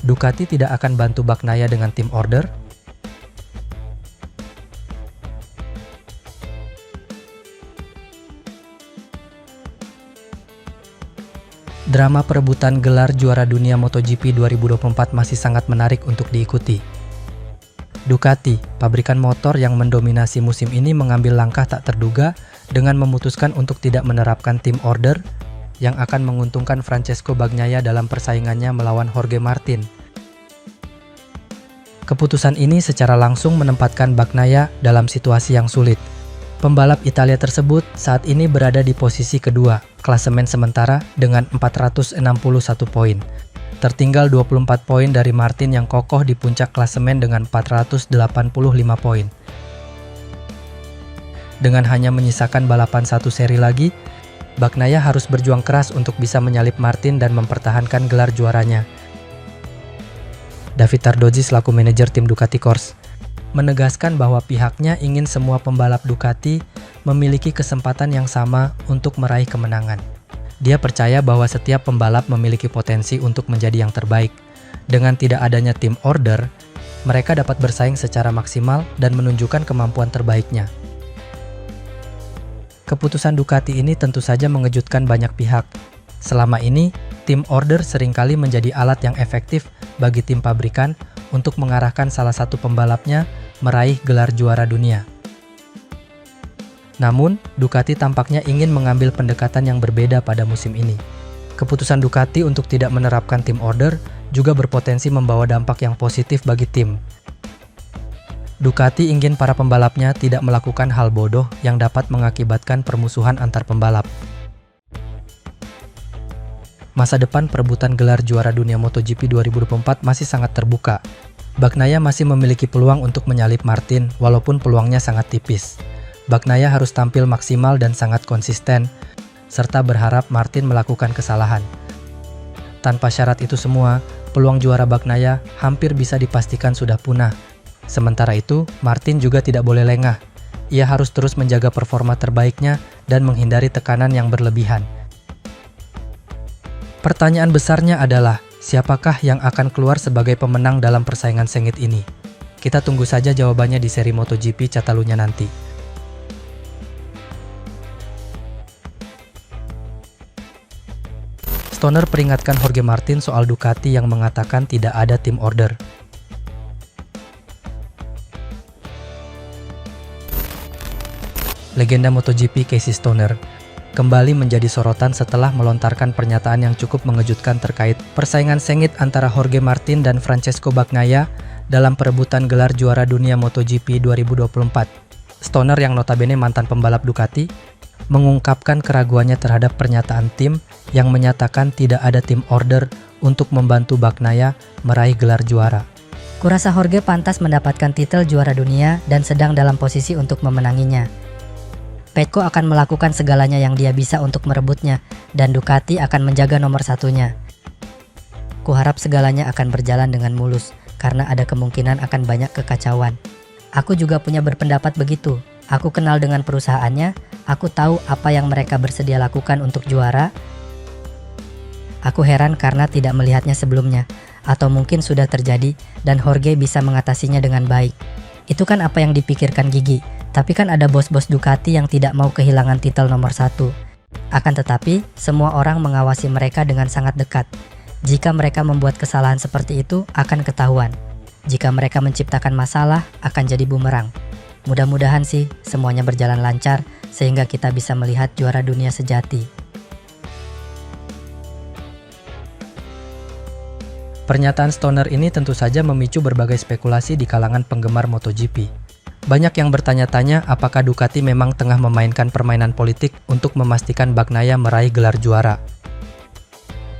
Ducati tidak akan bantu Bagnaia dengan tim order? Drama perebutan gelar juara dunia MotoGP 2024 masih sangat menarik untuk diikuti. Ducati, pabrikan motor yang mendominasi musim ini, mengambil langkah tak terduga dengan memutuskan untuk tidak menerapkan tim order yang akan menguntungkan Francesco Bagnaia dalam persaingannya melawan Jorge Martin. Keputusan ini secara langsung menempatkan Bagnaia dalam situasi yang sulit. Pembalap Italia tersebut saat ini berada di posisi kedua klasemen sementara dengan 461 poin. Tertinggal 24 poin dari Martin yang kokoh di puncak klasemen dengan 485 poin. Dengan hanya menyisakan balapan satu seri lagi, Bagnaia harus berjuang keras untuk bisa menyalip Martin dan mempertahankan gelar juaranya. David Tardozzi selaku manajer tim Ducati Corse menegaskan bahwa pihaknya ingin semua pembalap Ducati memiliki kesempatan yang sama untuk meraih kemenangan. Dia percaya bahwa setiap pembalap memiliki potensi untuk menjadi yang terbaik. Dengan tidak adanya tim order, mereka dapat bersaing secara maksimal dan menunjukkan kemampuan terbaiknya. Keputusan Ducati ini tentu saja mengejutkan banyak pihak. Selama ini, tim order seringkali menjadi alat yang efektif bagi tim pabrikan untuk mengarahkan salah satu pembalapnya meraih gelar juara dunia. Namun, Ducati tampaknya ingin mengambil pendekatan yang berbeda pada musim ini. Keputusan Ducati untuk tidak menerapkan tim order juga berpotensi membawa dampak yang positif bagi tim. Ducati ingin para pembalapnya tidak melakukan hal bodoh yang dapat mengakibatkan permusuhan antar pembalap. Masa depan perebutan gelar juara dunia MotoGP 2024 masih sangat terbuka. Bagnaia masih memiliki peluang untuk menyalip Martin, walaupun peluangnya sangat tipis. Bagnaia harus tampil maksimal dan sangat konsisten, serta berharap Martin melakukan kesalahan. Tanpa syarat itu semua, peluang juara Bagnaia hampir bisa dipastikan sudah punah. Sementara itu, Martin juga tidak boleh lengah. Ia harus terus menjaga performa terbaiknya dan menghindari tekanan yang berlebihan. Pertanyaan besarnya adalah, siapakah yang akan keluar sebagai pemenang dalam persaingan sengit ini? Kita tunggu saja jawabannya di seri MotoGP Catalunya nanti. Stoner peringatkan Jorge Martin soal Ducati yang mengatakan tidak ada tim order. Legenda MotoGP Casey Stoner kembali menjadi sorotan setelah melontarkan pernyataan yang cukup mengejutkan terkait persaingan sengit antara Jorge Martin dan Francesco Bagnaia dalam perebutan gelar juara dunia MotoGP 2024. Stoner yang notabene mantan pembalap Ducati mengungkapkan keraguannya terhadap pernyataan tim yang menyatakan tidak ada tim order untuk membantu Bagnaia meraih gelar juara. Kurasa Jorge pantas mendapatkan titel juara dunia dan sedang dalam posisi untuk memenanginya. Pecco akan melakukan segalanya yang dia bisa untuk merebutnya, dan Ducati akan menjaga nomor satunya. Kuharap segalanya akan berjalan dengan mulus, karena ada kemungkinan akan banyak kekacauan. Aku juga punya berpendapat begitu. Aku kenal dengan perusahaannya, aku tahu apa yang mereka bersedia lakukan untuk juara. Aku heran karena tidak melihatnya sebelumnya, atau mungkin sudah terjadi dan Jorge bisa mengatasinya dengan baik. Itu kan apa yang dipikirkan Gigi. Tapi kan ada bos-bos Ducati yang tidak mau kehilangan titel nomor 1. Akan tetapi, semua orang mengawasi mereka dengan sangat dekat. Jika mereka membuat kesalahan seperti itu, akan ketahuan. Jika mereka menciptakan masalah, akan jadi bumerang. Mudah-mudahan sih, semuanya berjalan lancar, sehingga kita bisa melihat juara dunia sejati. Pernyataan Stoner ini tentu saja memicu berbagai spekulasi di kalangan penggemar MotoGP. Banyak yang bertanya-tanya apakah Ducati memang tengah memainkan permainan politik untuk memastikan Bagnaia meraih gelar juara.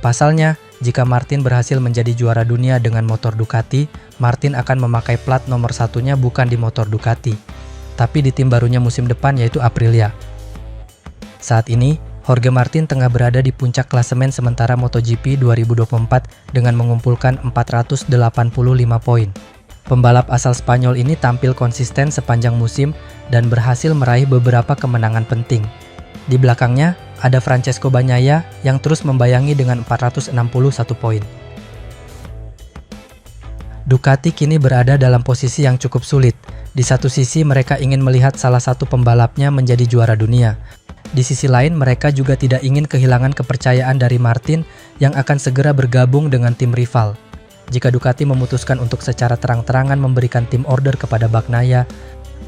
Pasalnya, jika Martin berhasil menjadi juara dunia dengan motor Ducati, Martin akan memakai plat nomor satunya bukan di motor Ducati, tapi di tim barunya musim depan yaitu Aprilia. Saat ini, Jorge Martin tengah berada di puncak klasemen sementara MotoGP 2024 dengan mengumpulkan 485 poin. Pembalap asal Spanyol ini tampil konsisten sepanjang musim dan berhasil meraih beberapa kemenangan penting. Di belakangnya, ada Francesco Bagnaia yang terus membayangi dengan 461 poin. Ducati kini berada dalam posisi yang cukup sulit. Di satu sisi mereka ingin melihat salah satu pembalapnya menjadi juara dunia. Di sisi lain mereka juga tidak ingin kehilangan kepercayaan dari Martin yang akan segera bergabung dengan tim rival. Jika Ducati memutuskan untuk secara terang-terangan memberikan tim order kepada Bagnaia,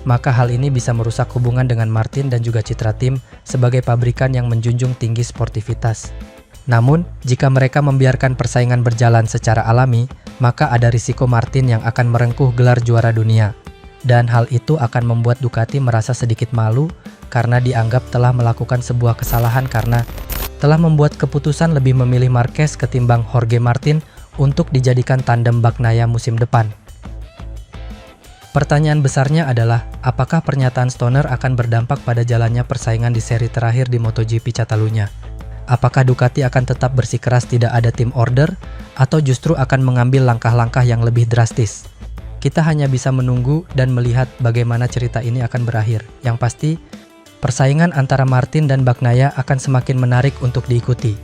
maka hal ini bisa merusak hubungan dengan Martin dan juga citra tim sebagai pabrikan yang menjunjung tinggi sportivitas. Namun, jika mereka membiarkan persaingan berjalan secara alami, maka ada risiko Martin yang akan merengkuh gelar juara dunia. Dan hal itu akan membuat Ducati merasa sedikit malu karena dianggap telah melakukan sebuah kesalahan karena telah membuat keputusan lebih memilih Marquez ketimbang Jorge Martin untuk dijadikan tandem Bagnaia musim depan. Pertanyaan besarnya adalah, apakah pernyataan Stoner akan berdampak pada jalannya persaingan di seri terakhir di MotoGP Catalunya? Apakah Ducati akan tetap bersikeras tidak ada tim order, atau justru akan mengambil langkah-langkah yang lebih drastis? Kita hanya bisa menunggu dan melihat bagaimana cerita ini akan berakhir. Yang pasti, persaingan antara Martin dan Bagnaia akan semakin menarik untuk diikuti.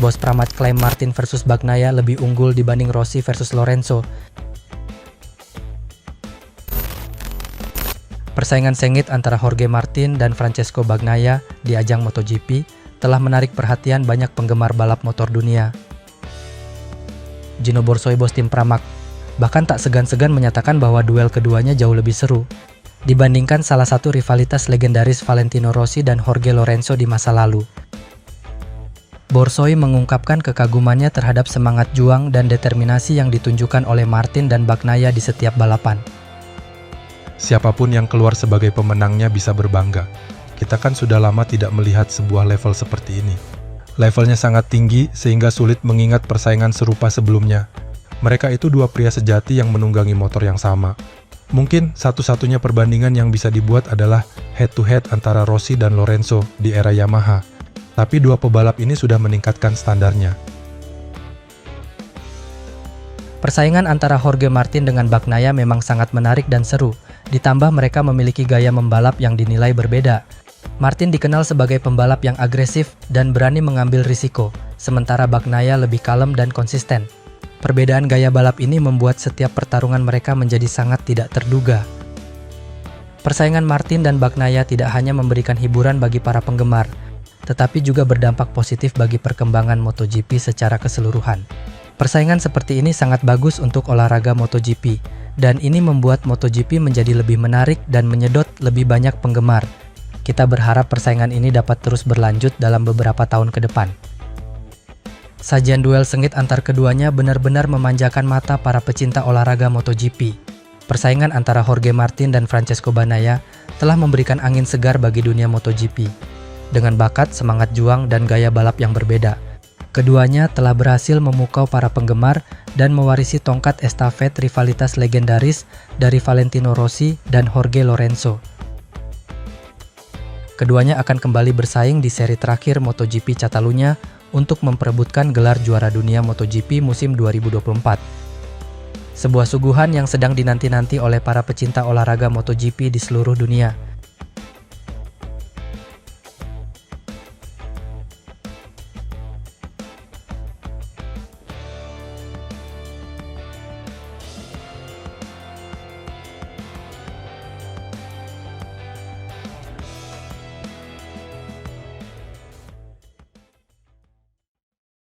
Bos Pramat klaim Martin versus Bagnaia lebih unggul dibanding Rossi versus Lorenzo. Persaingan sengit antara Jorge Martin dan Francesco Bagnaia di ajang MotoGP telah menarik perhatian banyak penggemar balap motor dunia. Gino Borsoi, bos tim Pramac, bahkan tak segan-segan menyatakan bahwa duel keduanya jauh lebih seru dibandingkan salah satu rivalitas legendaris Valentino Rossi dan Jorge Lorenzo di masa lalu. Borsoi mengungkapkan kekagumannya terhadap semangat juang dan determinasi yang ditunjukkan oleh Martin dan Bagnaia di setiap balapan. Siapapun yang keluar sebagai pemenangnya bisa berbangga. Kita kan sudah lama tidak melihat sebuah level seperti ini. Levelnya sangat tinggi sehingga sulit mengingat persaingan serupa sebelumnya. Mereka itu dua pria sejati yang menunggangi motor yang sama. Mungkin satu-satunya perbandingan yang bisa dibuat adalah head-to-head antara Rossi dan Lorenzo di era Yamaha. Tapi dua pebalap ini sudah meningkatkan standarnya. Persaingan antara Jorge Martin dengan Bagnaia memang sangat menarik dan seru. Ditambah mereka memiliki gaya membalap yang dinilai berbeda. Martin dikenal sebagai pembalap yang agresif dan berani mengambil risiko, sementara Bagnaia lebih kalem dan konsisten. Perbedaan gaya balap ini membuat setiap pertarungan mereka menjadi sangat tidak terduga. Persaingan Martin dan Bagnaia tidak hanya memberikan hiburan bagi para penggemar, tetapi juga berdampak positif bagi perkembangan MotoGP secara keseluruhan. Persaingan seperti ini sangat bagus untuk olahraga MotoGP, dan ini membuat MotoGP menjadi lebih menarik dan menyedot lebih banyak penggemar. Kita berharap persaingan ini dapat terus berlanjut dalam beberapa tahun ke depan. Sajian duel sengit antar keduanya benar-benar memanjakan mata para pecinta olahraga MotoGP. Persaingan antara Jorge Martin dan Francesco Bagnaia telah memberikan angin segar bagi dunia MotoGP. Dengan bakat, semangat juang, dan gaya balap yang berbeda, keduanya telah berhasil memukau para penggemar dan mewarisi tongkat estafet rivalitas legendaris dari Valentino Rossi dan Jorge Lorenzo. Keduanya akan kembali bersaing di seri terakhir MotoGP Catalunya untuk memperebutkan gelar juara dunia MotoGP musim 2024. Sebuah suguhan yang sedang dinanti-nanti oleh para pecinta olahraga MotoGP di seluruh dunia.